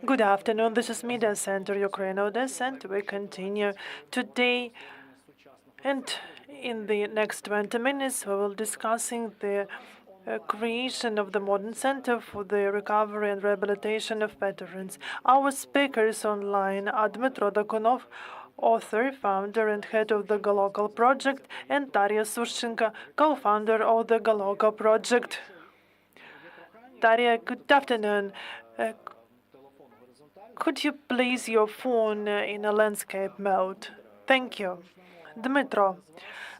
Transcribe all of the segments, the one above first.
Good afternoon. This is Media Center Ukraine, Odesa, and we continue today. And in the next 20 minutes, we will discussing the creation of the modern center for the recovery and rehabilitation of veterans. Our speakers online are Dmytro Dokunov, author, founder, and head of the GOLOKA project, and Daria Sushchenko, co-founder of the GOLOKA project. Daria, good afternoon. Uh, Could you place your phone in a landscape mode? Thank you. Dmytro,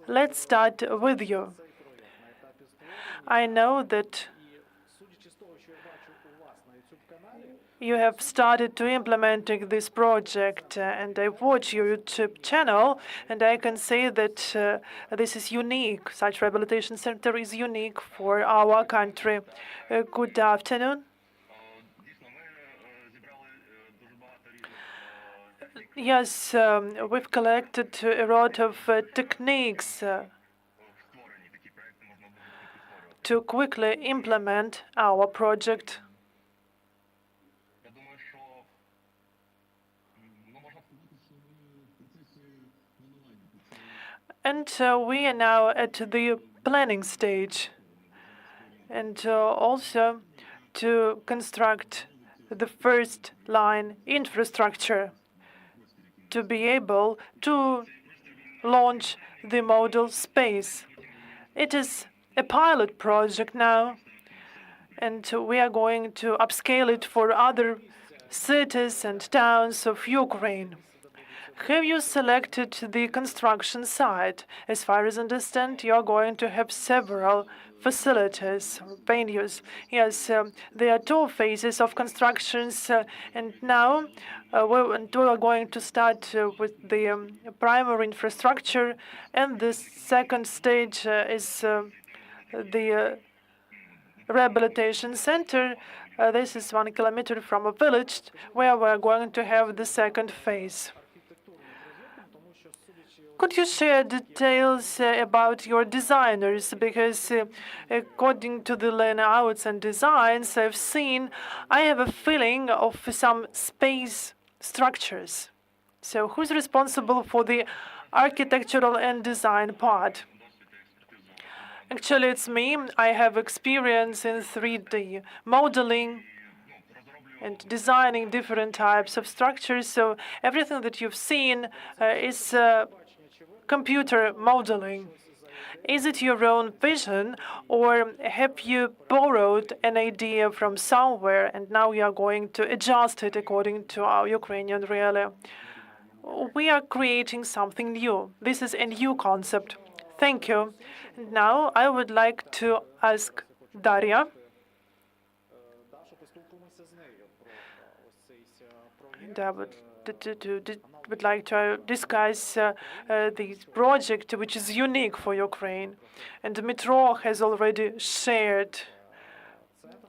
let's start with you. I know that you have started to implementing this project, and I watch your YouTube channel, and I can say that this is unique. Such rehabilitation center is unique for our country. Good afternoon. Yes, we've collected a lot of techniques to quickly implement our project. And we are now at the planning stage, and also to construct the first line infrastructure to be able to launch the model space. It is a pilot project now, and we are going to upscale it for other cities and towns of Ukraine. Have you selected the construction site? As far as I understand, you are going to have several facilities or venues. Yes, there are two phases of constructions, and now we are going to start with the primary infrastructure, and the second stage is the rehabilitation center. This is 1 kilometer from a village where we are going to have the second phase. Could you share details about your designers? Because according to the layouts and designs I've seen, I have a feeling of some space structures. So who's responsible for the architectural and design part? Actually, it's me. I have experience in 3D modeling and designing different types of structures. So everything that you've seen is computer modeling. Is it your own vision, or have you borrowed an idea from somewhere and now you are going to adjust it according to our Ukrainian reality? We are creating something new. This is a new concept. Thank you. Now I would like to ask Daria. And I would like to discuss this project, which is unique for Ukraine. And Dmytro has already shared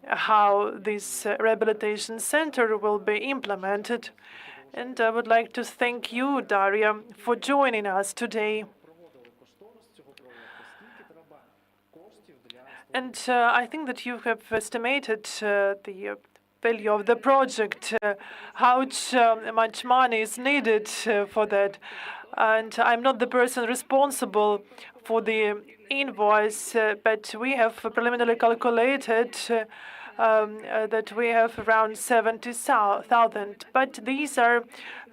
how this rehabilitation center will be implemented. And I would like to thank you, Daria, for joining us today. And I think that you have estimated the value of the project, how much money is needed for that. And I'm not the person responsible for the invoice, but we have preliminarily calculated that we have around 70,000. But these are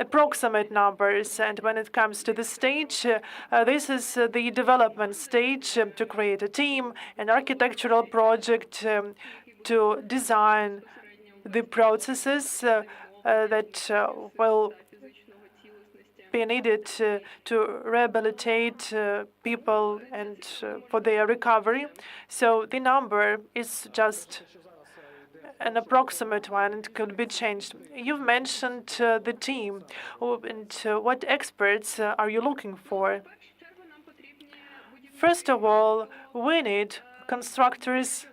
approximate numbers. And when it comes to the stage, this is the development stage to create a team, an architectural project to design the processes that will be needed to rehabilitate people and for their recovery. So the number is just an approximate one and could be changed. You've mentioned the team, and what experts are you looking for? First of all, we need constructors,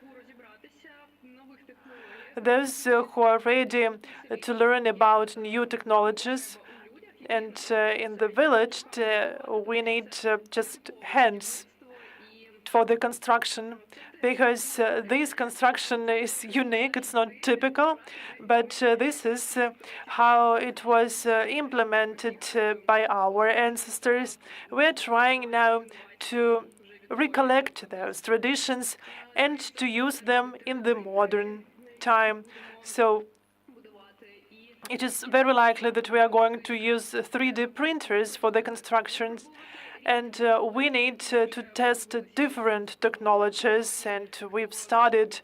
those who are ready to learn about new technologies. And in the village, we need just hands for the construction, because this construction is unique. It's not typical, but this is how it was implemented by our ancestors. We're trying now to recollect those traditions and to use them in the modern time. So it is very likely that we are going to use 3D printers for the constructions, and we need to test different technologies, and we've started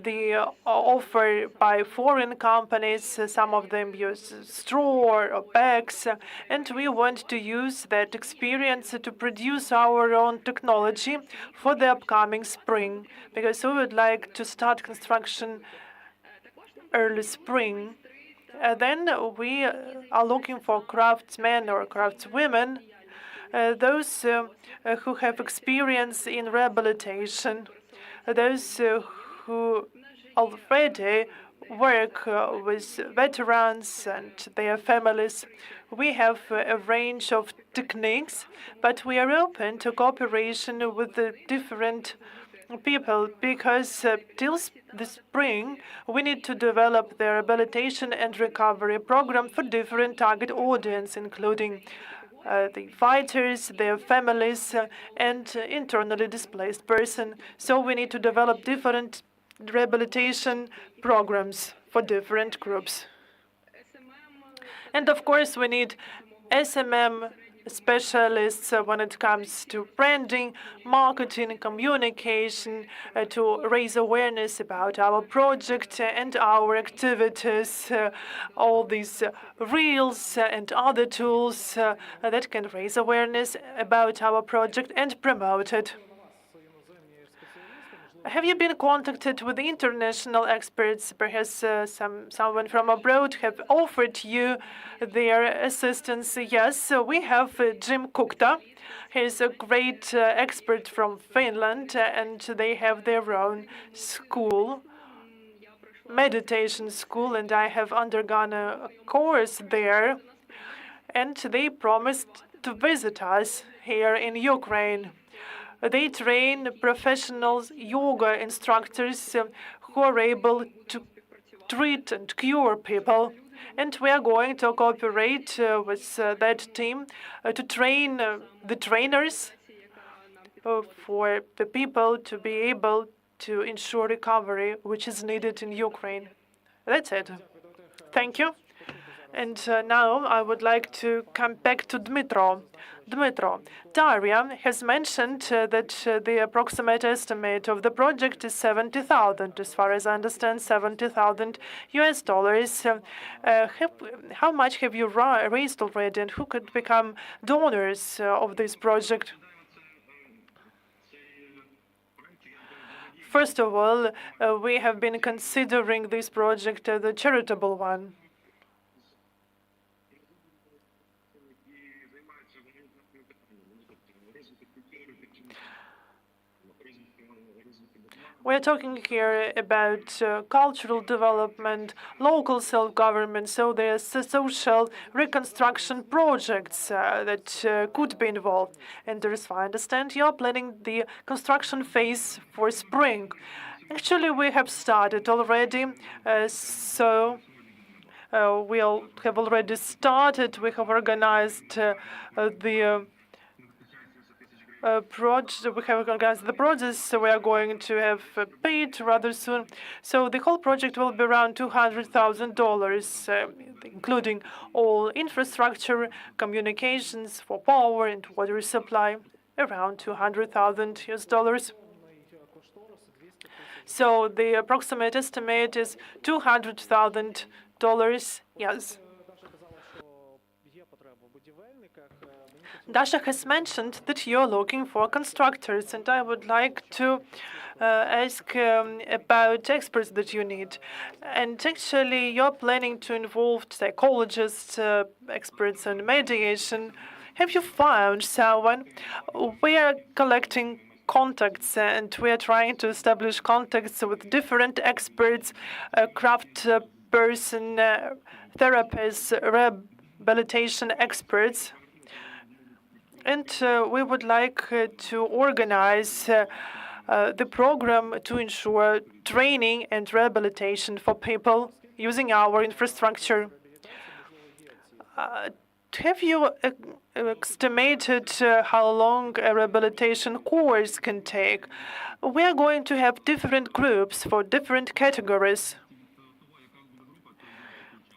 the offer by foreign companies. Some of them use straw or bags, and we want to use that experience to produce our own technology for the upcoming spring, because we would like to start construction early spring. Then we are looking for craftsmen or craftswomen, those who have experience in rehabilitation, those who already work with veterans and their families. We have a range of techniques, but we are open to cooperation with the different people, because till the spring we need to develop the rehabilitation and recovery program for different target audience, including the fighters, their families, and internally displaced person. So we need to develop different rehabilitation programs for different groups. And of course, we need SMM specialists when it comes to branding, marketing, communication, to raise awareness about our project and our activities, all these reels and other tools that can raise awareness about our project and promote it. Have you been contacted with the international experts? Perhaps someone from abroad have offered you their assistance? Yes, we have Jim Kukta. He's a great expert from Finland, and they have their own school, meditation school, and I have undergone a course there, and they promised to visit us here in Ukraine. They train professional yoga instructors who are able to treat and cure people. And we are going to cooperate with that team to train the trainers for the people to be able to ensure recovery, which is needed in Ukraine. That's it. Thank you. And now I would like to come back to Dmytro. Dmytro, Daria has mentioned that the approximate estimate of the project is 70,000. As far as I understand, 70,000 US dollars. How much have you raised already, and who could become donors of this project? First of all, we have been considering this project as a charitable one. We're talking here about cultural development, local self-government, so there's social reconstruction projects that could be involved. And as I understand, you're planning the construction phase for spring. Actually, we have started already, we have already started. We have organized the project. We have organized the process, so we are going to have paid rather soon. So the whole project will be around $200,000, including all infrastructure, communications for power and water supply, around $200,000 US. So the approximate estimate is $200,000. Yes. Dasha has mentioned that you're looking for constructors, and I would like to ask about experts that you need. And actually, you're planning to involve psychologists, experts in mediation. Have you found someone? We are collecting contacts, and we are trying to establish contacts with different experts, craft person, therapists, rehabilitation experts. And we would like to organize the program to ensure training and rehabilitation for people using our infrastructure. Have you estimated how long a rehabilitation course can take? We are going to have different groups for different categories.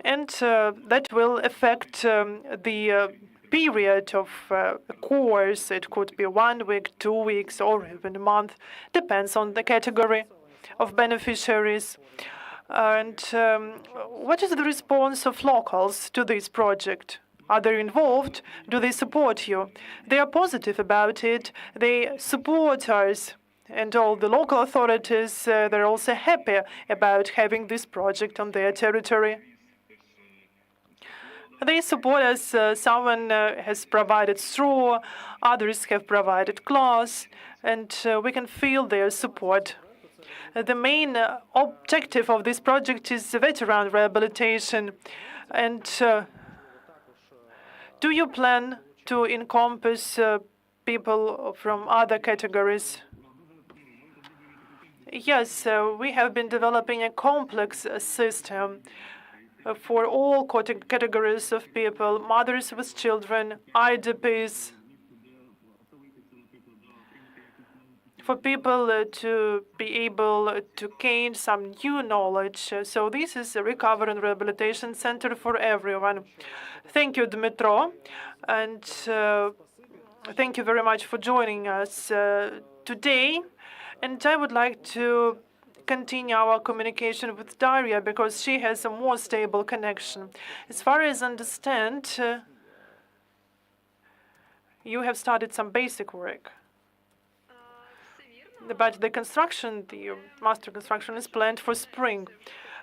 And that will affect the period of a course. It could be 1 week, 2 weeks, or even a month. Depends on the category of beneficiaries. And what is the response of locals to this project? Are they involved? Do they support you? They are positive about it. They support us. And all the local authorities, they're also happy about having this project on their territory. They support us. Someone has provided straw, others have provided cloths, and we can feel their support. The main objective of this project is veteran rehabilitation. And do you plan to encompass people from other categories? Yes, we have been developing a complex system for all categories of people: mothers with children, IDPs, for people to be able to gain some new knowledge. So this is a recovery and rehabilitation center for everyone. Thank you, Dmytro, and thank you very much for joining us today. And I would like to continue our communication with Daria because she has a more stable connection. As far as I understand, you have started some basic work. But the construction, the master construction, is planned for spring.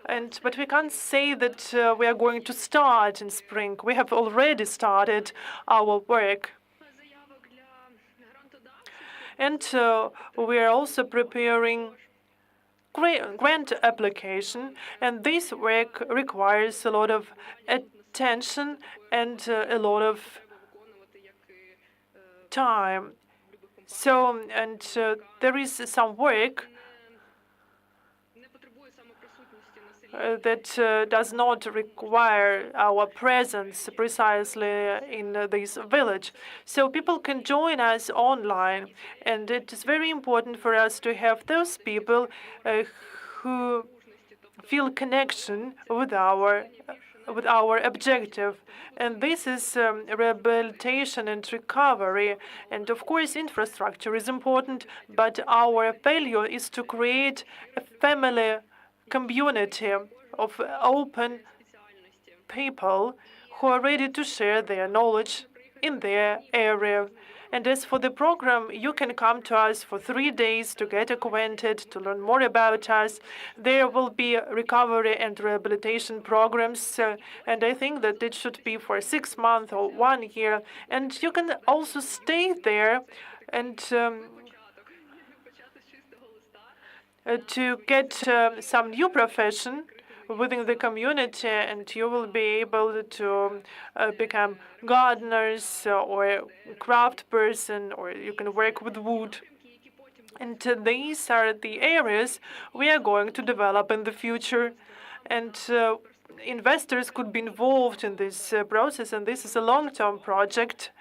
But we can't say that we are going to start in spring. We have already started our work. And we are also preparing grant application, and this work requires a lot of attention and a lot of time. So, there is some work that does not require our presence precisely in this village. So people can join us online, and it is very important for us to have those people who feel connection with our objective. And this is rehabilitation and recovery. And of course, infrastructure is important, but our value is to create a family community of open people who are ready to share their knowledge in their area. And as for the program, you can come to us for 3 days to get acquainted, to learn more about us. There will be recovery and rehabilitation programs, and I think that it should be for 6 months or 1 year. And you can also stay there and to get some new profession within the community, and you will be able to become gardeners or craft person, or you can work with wood. And these are the areas we are going to develop in the future. And investors could be involved in this process, and this is a long-term project.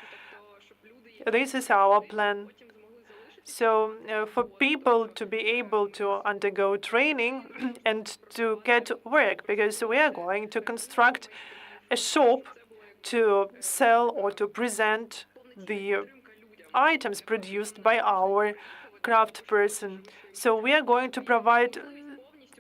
This is our plan. So for people to be able to undergo training and to get work, because we are going to construct a shop to sell or to present the items produced by our craft person. So we are going to provide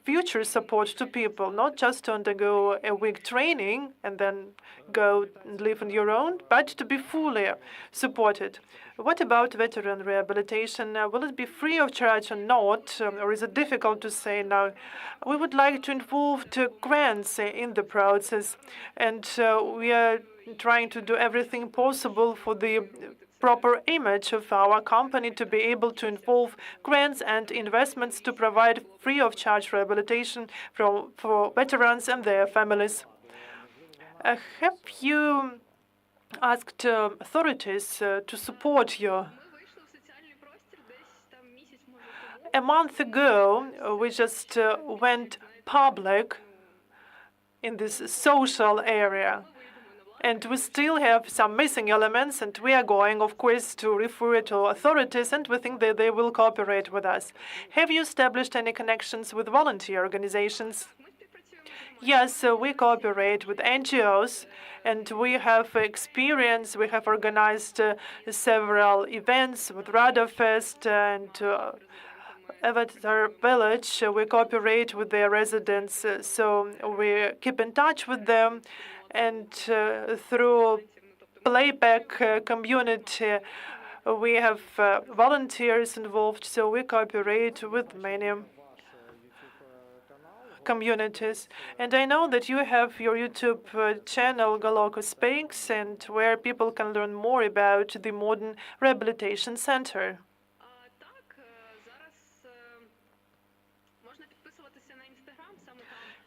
future support to people, not just to undergo a week training and then go and live on your own, but to be fully supported. What about veteran rehabilitation? Will it be free of charge or not? Or is it difficult to say now? We would like to involve the grants in the process, and we are trying to do everything possible for the proper image of our company to be able to involve grants and investments to provide free of charge rehabilitation for veterans and their families. Have you asked authorities to support you. A month ago, we just went public in this social area. And we still have some missing elements, and we are going, of course, to refer to authorities, and we think that they will cooperate with us. Have you established any connections with volunteer organizations? Yes, we cooperate with NGOs, and we have experience. We have organized several events with Radofest and Avatar Village. We cooperate with their residents, so we keep in touch with them. And through playback community, we have volunteers involved, so we cooperate with many communities. And I know that you have your YouTube channel, GOLOKA Speaks, and where people can learn more about the Modern Rehabilitation Center.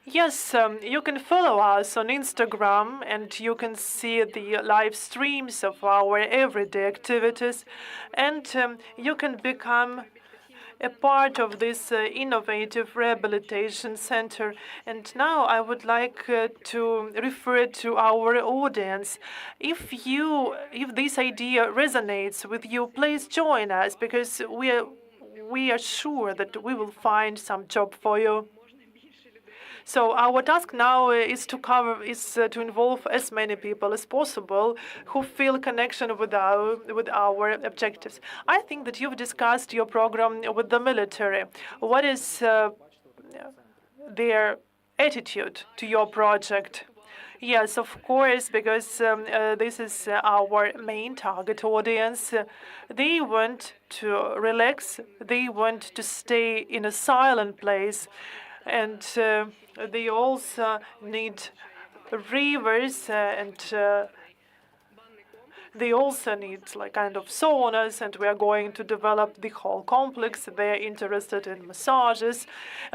Yes, you can follow us on Instagram, and you can see the live streams of our everyday activities, and you can become a part of this innovative rehabilitation center. And now I would like to refer to our audience. If this idea resonates with you, please join us, because we are sure that we will find some job for you. So our task now is to involve as many people as possible who feel connection with our objectives. I think that you've discussed your program with the military. What is their attitude to your project? Yes, of course, because this is our main target audience. They want to relax. They want to stay in a silent place. And they also need rivers, and they also need like kind of saunas, and we are going to develop the whole complex. They are interested in massages,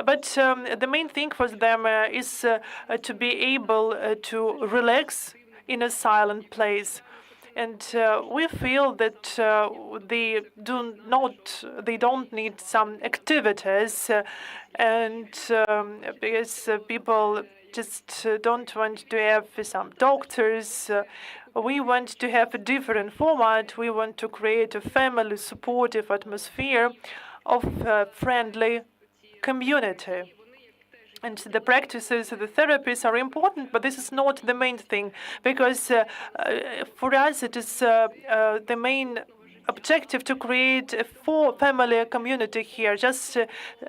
but the main thing for them is to be able to relax in a silent place. And we feel that they don't need some activities, and because people just don't want to have some doctors. We want to have a different format. We want to create a family supportive atmosphere of a friendly community. And the practices, the therapies are important, but this is not the main thing, because for us it is the main objective to create a family community here, just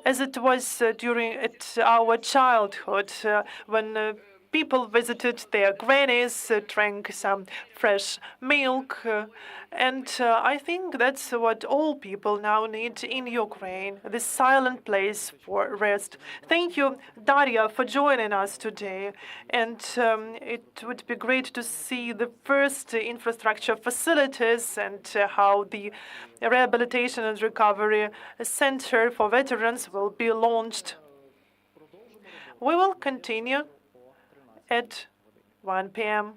as it was during our childhood, when people visited their grannies, drank some fresh milk, and I think that's what all people now need in Ukraine, this silent place for rest. Thank you, Daria, for joining us today. And it would be great to see the first infrastructure facilities and how the Rehabilitation and Recovery Center for Veterans will be launched. We will continue at 1 p.m.